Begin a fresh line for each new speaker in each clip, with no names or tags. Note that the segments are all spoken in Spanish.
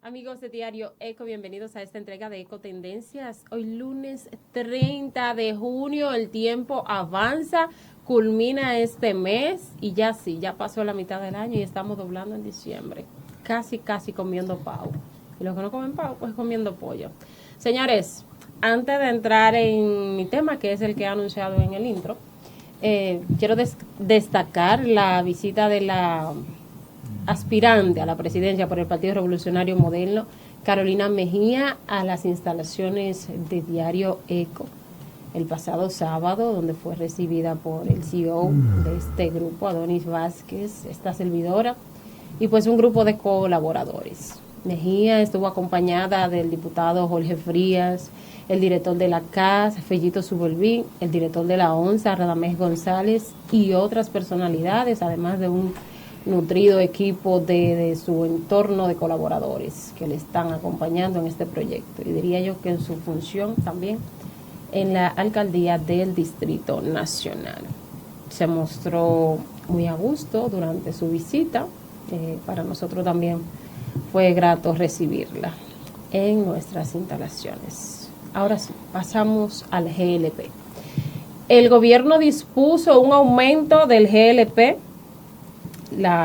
Amigos de Diario Eco, bienvenidos a esta entrega de Eco Tendencias. Hoy lunes 30 de junio, el tiempo avanza, culmina este mes y ya sí, ya pasó la mitad del año y estamos doblando en diciembre. Casi comiendo pavo. Y los que no comen pavo, pues comiendo pollo. Señores, antes de entrar en mi tema, que es el que he anunciado en el intro, quiero destacar la visita de la aspirante a la presidencia por el Partido Revolucionario Moderno, Carolina Mejía, a las instalaciones de Diario Eco el pasado sábado, donde fue recibida por el CEO de este grupo, Adonis Vázquez, esta servidora, y pues un grupo de colaboradores. Mejía estuvo acompañada del diputado Jorge Frías, el director de la CAS, Fellito Subolvín, el director de la ONSA, Radamés González, y otras personalidades, además de un nutrido equipo de su entorno de colaboradores que le están acompañando en este proyecto. Y diría yo que en su función también en la alcaldía del Distrito Nacional. Se mostró muy a gusto durante su visita. Para nosotros también fue grato recibirla en nuestras instalaciones. Ahora sí, pasamos al GLP. El gobierno dispuso un aumento del GLP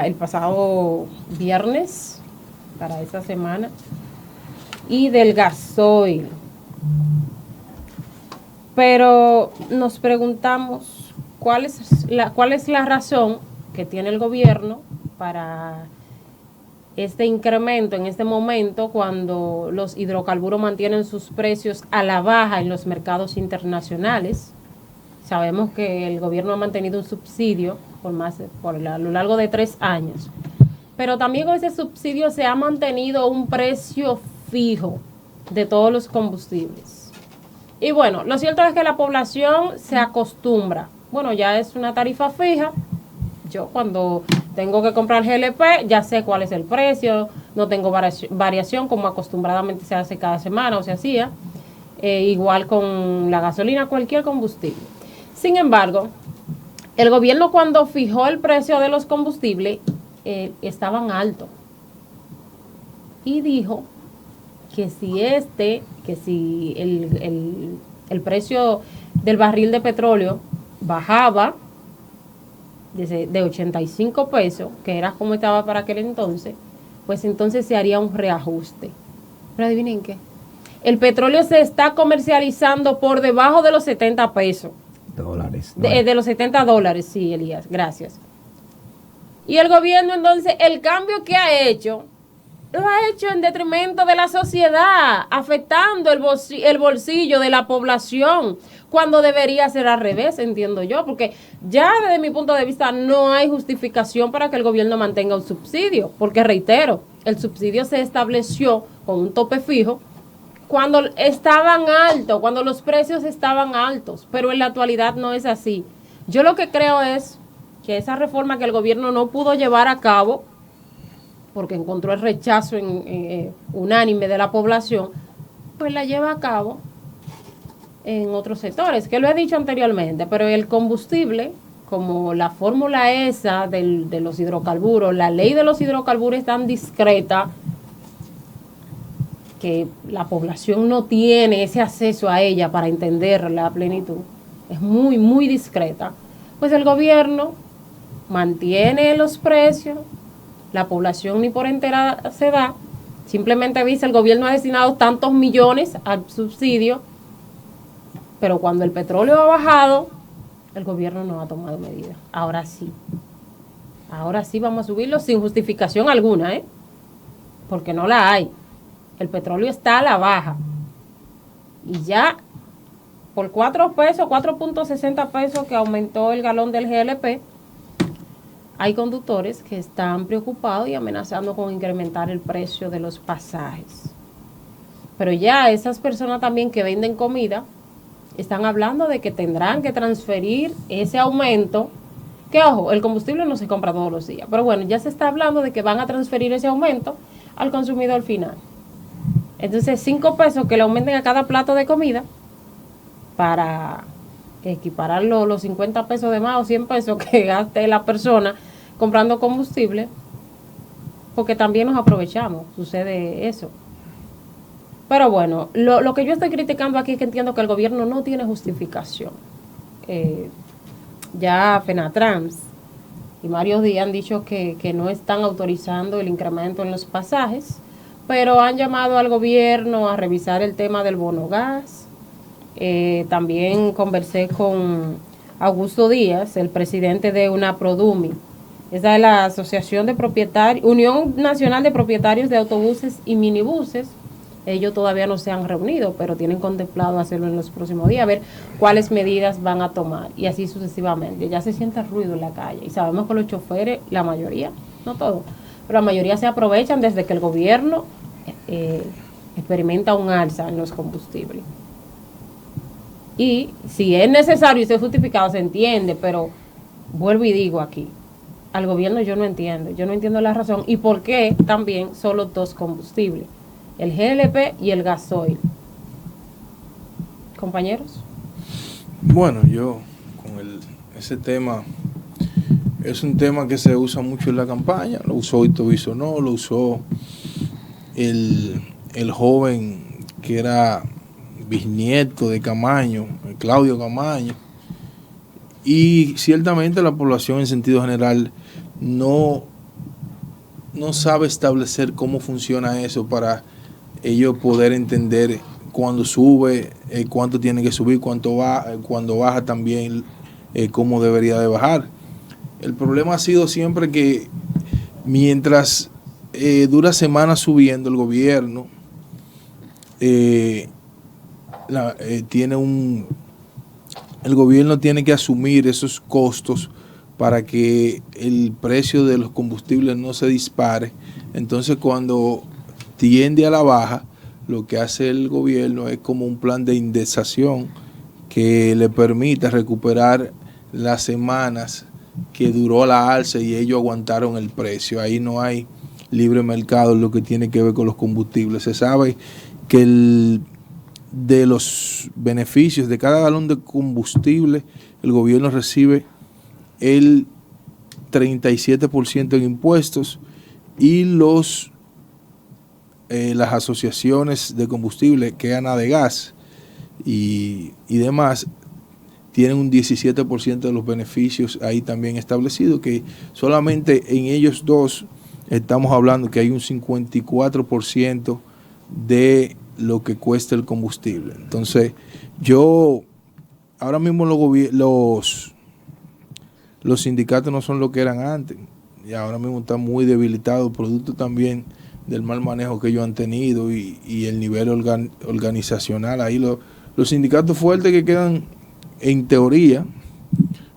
el pasado viernes para esta semana y del gasoil. Pero nos preguntamos cuál es la razón que tiene el gobierno para este incremento en este momento cuando los hidrocarburos mantienen sus precios a la baja en los mercados internacionales. Sabemos que el gobierno ha mantenido un subsidio a lo largo de 3 años, pero también con ese subsidio se ha mantenido un precio fijo de todos los combustibles. Y bueno, lo cierto es que la población se acostumbra. Bueno, ya es una tarifa fija. Yo cuando tengo que comprar GLP ya sé cuál es el precio, no tengo variación como acostumbradamente se hace cada semana o se hacía. Igual con la gasolina, cualquier combustible. Sin embargo, el gobierno cuando fijó el precio de los combustibles estaban altos y dijo que si el precio del barril de petróleo bajaba de 85 pesos, que era como estaba para aquel entonces, pues entonces se haría un reajuste. Pero adivinen qué, el petróleo se está comercializando por debajo de los 70 pesos.
Dólares.
De los $70, sí, Elías, gracias. Y el gobierno entonces, el cambio que ha hecho, lo ha hecho en detrimento de la sociedad, afectando el bolsillo de la población, cuando debería ser al revés, entiendo yo, porque ya desde mi punto de vista no hay justificación para que el gobierno mantenga un subsidio, porque reitero, el subsidio se estableció con un tope fijo, cuando estaban altos, cuando los precios estaban altos, pero en la actualidad no es así. Yo lo que creo es que esa reforma que el gobierno no pudo llevar a cabo, porque encontró el rechazo unánime de la población, pues la lleva a cabo en otros sectores, que lo he dicho anteriormente, pero el combustible, como la fórmula esa de los hidrocarburos, la ley de los hidrocarburos es tan discreta, que la población no tiene ese acceso a ella para entenderla a plenitud, es muy discreta, pues el gobierno mantiene los precios, la población ni por entera se da, simplemente dice el gobierno ha destinado tantos millones al subsidio, pero cuando el petróleo ha bajado, el gobierno no ha tomado medidas. Ahora sí vamos a subirlo sin justificación alguna, porque no la hay. El petróleo está a la baja y ya por 4 pesos, 4.60 pesos que aumentó el galón del GLP, hay conductores que están preocupados y amenazando con incrementar el precio de los pasajes. Pero ya esas personas también que venden comida están hablando de que tendrán que transferir ese aumento, que ojo, el combustible no se compra todos los días, pero bueno, ya se está hablando de que van a transferir ese aumento al consumidor final. Entonces 5 pesos que le aumenten a cada plato de comida para equiparar los 50 pesos de más o 100 pesos que gaste la persona comprando combustible, porque también nos aprovechamos, sucede eso. Pero bueno, lo que yo estoy criticando aquí es que entiendo que el gobierno no tiene justificación. Ya Fenatrans y Mario Díaz han dicho que no están autorizando el incremento en los pasajes, pero han llamado al gobierno a revisar el tema del bono gas. También conversé con Augusto Díaz, el presidente de UNAPRODUMI. Esa es la Asociación de Propietarios, Unión Nacional de Propietarios de Autobuses y Minibuses. Ellos todavía no se han reunido, pero tienen contemplado hacerlo en los próximos días, a ver cuáles medidas van a tomar y así sucesivamente. Ya se siente ruido en la calle y sabemos que los choferes, la mayoría, no todos, pero la mayoría se aprovechan desde que el gobierno experimenta un alza en los combustibles. Y si es necesario y si es justificado, se entiende, pero vuelvo y digo aquí, al gobierno yo no entiendo la razón y por qué también solo dos combustibles, el GLP y el gasoil. Compañeros.
Bueno, yo con ese tema, es un tema que se usa mucho en la campaña, lo usó Hito Bisonó, lo usó el joven que era bisnieto de Camaño, Claudio Camaño, y ciertamente la población en sentido general no sabe establecer cómo funciona eso para ellos poder entender cuándo sube, cuánto tiene que subir, cuando baja también, cómo debería de bajar. El problema ha sido siempre que mientras dura semanas subiendo el gobierno, el gobierno tiene que asumir esos costos para que el precio de los combustibles no se dispare. Entonces, cuando tiende a la baja, lo que hace el gobierno es como un plan de indexación que le permita recuperar las semanas que duró la alza y ellos aguantaron el precio. Ahí no hay libre mercado en lo que tiene que ver con los combustibles. Se sabe que de los beneficios de cada galón de combustible, el gobierno recibe el 37% en impuestos y las asociaciones de combustible, que ANA de gas y demás, tienen un 17% de los beneficios ahí también establecido, que solamente en ellos dos estamos hablando que hay un 54% de lo que cuesta el combustible. Entonces, ahora mismo los sindicatos no son lo que eran antes, y ahora mismo están muy debilitados, producto también del mal manejo que ellos han tenido y el nivel organizacional. Ahí los sindicatos fuertes que quedan en teoría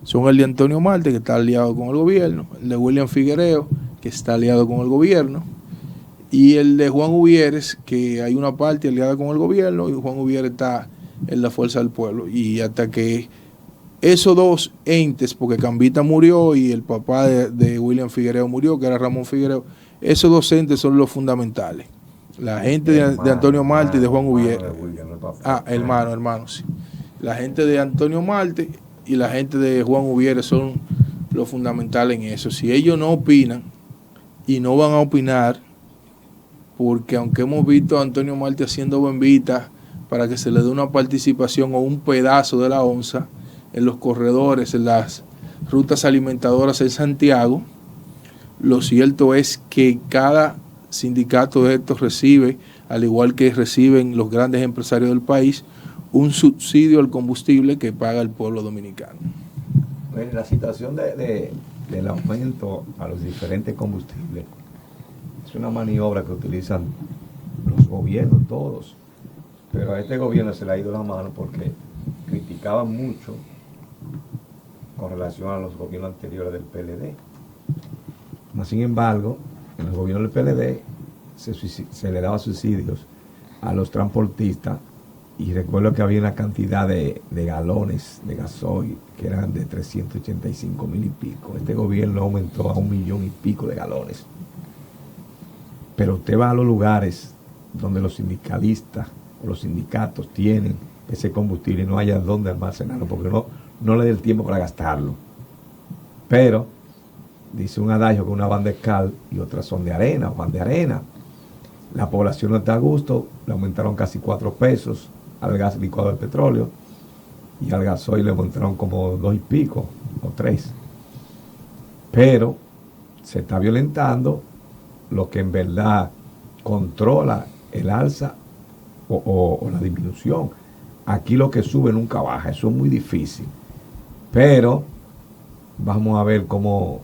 son el de Antonio Marte, que está aliado con el gobierno, el de William Figuereo, que está aliado con el gobierno, y el de Juan Uvieres, que hay una parte aliada con el gobierno y Juan Uvieres está en la Fuerza del Pueblo. Y hasta que esos dos entes, porque Cambita murió y el papá de William Figuereo murió, que era Ramón Figuereo, esos dos entes son los fundamentales. La gente de Antonio Marte y de Juan Uvieres. Hermano, sí. La gente de Antonio Marte y la gente de Juan Uvieres son los fundamentales en eso. Si ellos no opinan y no van a opinar, porque aunque hemos visto a Antonio Marte haciendo bombitas para que se le dé una participación o un pedazo de la onza en los corredores, en las rutas alimentadoras en Santiago, lo cierto es que cada sindicato de estos recibe, al igual que reciben los grandes empresarios del país, un subsidio al combustible que paga el pueblo dominicano.
Bueno, la situación del aumento a los diferentes combustibles es una maniobra que utilizan los gobiernos todos, pero a este gobierno se le ha ido la mano porque criticaban mucho con relación a los gobiernos anteriores del PLD. Sin embargo, en los gobiernos del PLD se le daba subsidios a los transportistas, y recuerdo que había una cantidad de galones de gasoil que eran de 385,000 y pico. Este gobierno aumentó a 1,000,000 y pico de galones. Pero usted va a los lugares donde los sindicalistas o los sindicatos tienen ese combustible y no haya dónde almacenarlo porque no le da el tiempo para gastarlo. Pero dice un adagio que una van de cal y otras son de arena, van de arena. La población no está a gusto, le aumentaron casi 4 pesos al gas licuado del petróleo y al gasoil le aumentaron como 2 y pico o 3. Pero se está violentando lo que en verdad controla el alza o la disminución. Aquí lo que sube nunca baja, eso es muy difícil. Pero vamos a ver cómo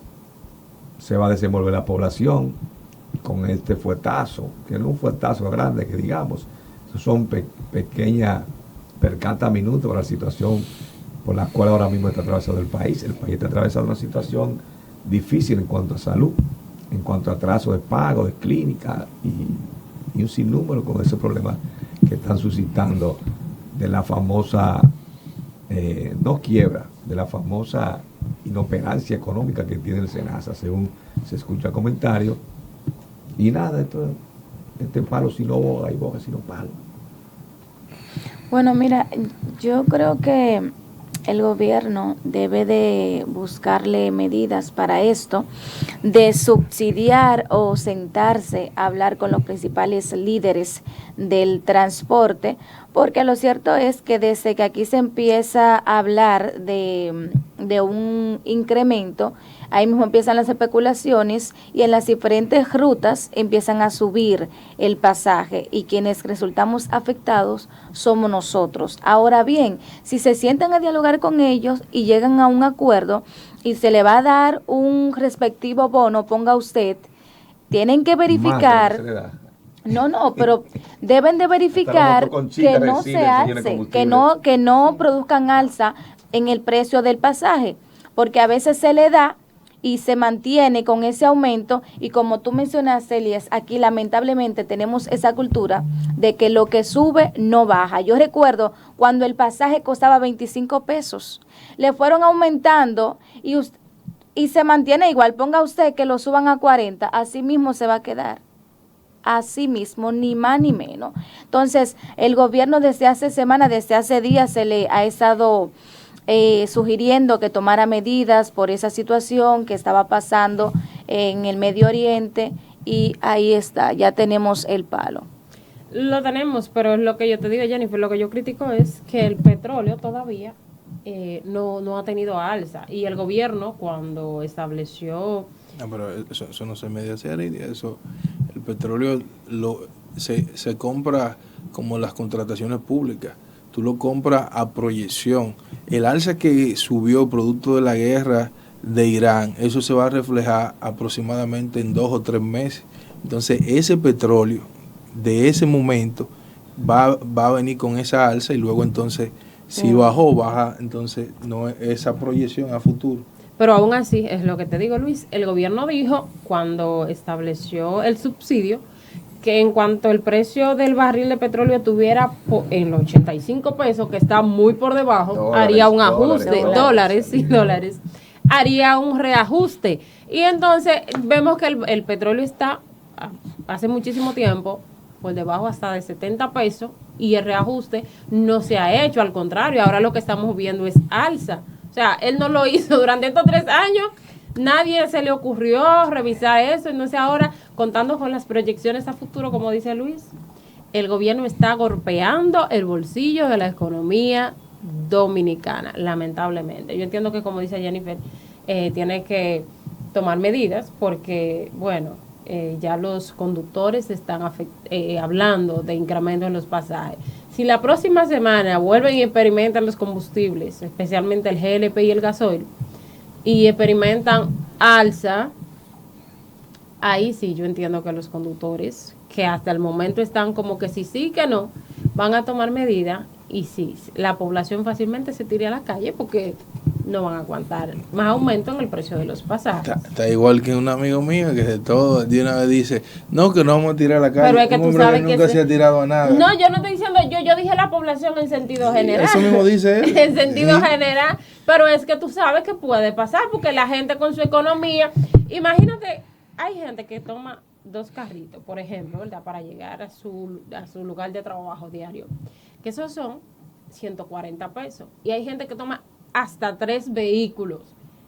se va a desenvolver la población con este fuetazo, que no es un fuetazo grande que digamos, son pequeñas percantas minutos por la situación por la cual ahora mismo está atravesando el país. El país está atravesando una situación difícil en cuanto a salud, en cuanto a atraso de pago, de clínica y un sinnúmero con esos problemas que están suscitando de la famosa, no quiebra, de la famosa inoperancia económica que tiene el SENASA, según se escucha comentario. Y nada, este palo si no boga y boga si no palo.
Bueno, mira, yo creo que el gobierno debe de buscarle medidas para esto, de subsidiar o sentarse a hablar con los principales líderes del transporte, porque lo cierto es que desde que aquí se empieza a hablar de un incremento, ahí mismo empiezan las especulaciones y en las diferentes rutas empiezan a subir el pasaje y quienes resultamos afectados somos nosotros. Ahora bien, si se sientan a dialogar con ellos y llegan a un acuerdo y se le va a dar un respectivo bono, ponga usted, tienen que verificar... No, pero deben de verificar que no se alce, que no produzcan alza en el precio del pasaje, porque a veces se le da y se mantiene con ese aumento y como tú mencionaste, Elías, aquí lamentablemente tenemos esa cultura de que lo que sube no baja. Yo recuerdo cuando el pasaje costaba 25 pesos, le fueron aumentando y se mantiene igual, ponga usted que lo suban a 40, así mismo se va a quedar. Así mismo, ni más ni menos. Entonces, el gobierno desde hace semanas, desde hace días, se le ha estado sugiriendo que tomara medidas por esa situación que estaba pasando en el Medio Oriente y ahí está, ya tenemos el palo.
Lo tenemos, pero es lo que yo te digo, Jennifer, lo que yo critico es que el petróleo todavía no ha tenido alza y el gobierno cuando estableció...
No, pero eso no se media serie, eso, el petróleo se compra como las contrataciones públicas, tú lo compras a proyección. El alza que subió producto de la guerra de Irán, eso se va a reflejar aproximadamente en 2 o 3 meses. Entonces ese petróleo de ese momento va a venir con esa alza y luego entonces si baja, entonces no esa proyección a futuro.
Pero aún así, es lo que te digo, Luis, el gobierno dijo cuando estableció el subsidio que en cuanto el precio del barril de petróleo estuviera en los 85 pesos, que está muy por debajo, haría un ajuste, dólares, haría un reajuste. Y entonces vemos que el petróleo está hace muchísimo tiempo por debajo hasta de 70 pesos y el reajuste no se ha hecho, al contrario, ahora lo que estamos viendo es alza. O sea, él no lo hizo durante estos 3 años, nadie se le ocurrió revisar eso, entonces ahora, contando con las proyecciones a futuro, como dice Luis, el gobierno está golpeando el bolsillo de la economía dominicana, lamentablemente. Yo entiendo que, como dice Jennifer, tiene que tomar medidas porque, bueno, ya los conductores están hablando de incremento en los pasajes. Si la próxima semana vuelven y experimentan los combustibles, especialmente el GLP y el gasoil, y experimentan alza, ahí sí yo entiendo que los conductores, que hasta el momento están como que sí, que no, van a tomar medidas y sí, la población fácilmente se tire a la calle porque no van a aguantar más aumento en el precio de los pasajes.
Está igual que un amigo mío que de una vez dice, no, que no vamos a tirar a la calle.
Pero es que
un
tú
hombre
sabes
que nunca se ha tirado a nada.
No, yo no estoy diciendo, yo dije la población en sentido general.
Eso mismo dice él.
En sentido general, pero es que tú sabes que puede pasar porque la gente con su economía, imagínate, hay gente que toma 2 carritos, por ejemplo, ¿verdad? Para llegar a su lugar de trabajo diario, que esos son 140 pesos. Y hay gente que toma hasta 3 vehículos.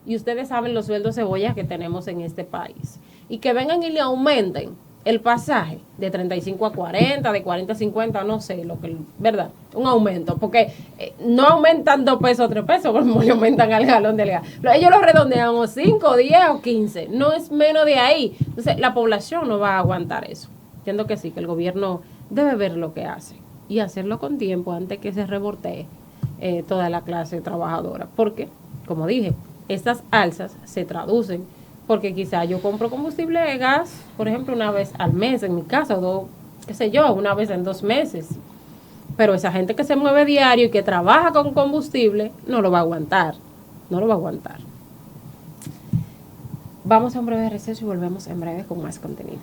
Y ustedes saben los sueldos cebolla que tenemos en este país. Y que vengan y le aumenten el pasaje de 35 a 40, de 40 a 50, no sé, lo que, ¿verdad? Un aumento, porque no aumentan 2 pesos o 3 pesos, como le aumentan al galón del gas. Ellos lo redondean o 5, 10 o 15, no es menos de ahí. Entonces, la población no va a aguantar eso. Entiendo que sí, que el gobierno debe ver lo que hace y hacerlo con tiempo antes que se revoltee toda la clase trabajadora. Porque, como dije, estas alzas se traducen porque quizá yo compro combustible de gas, por ejemplo, una vez al mes en mi casa, o qué sé yo, una vez en 2 meses. Pero esa gente que se mueve diario y que trabaja con combustible, no lo va a aguantar, no lo va a aguantar. Vamos a un breve receso y volvemos en breve con más contenido.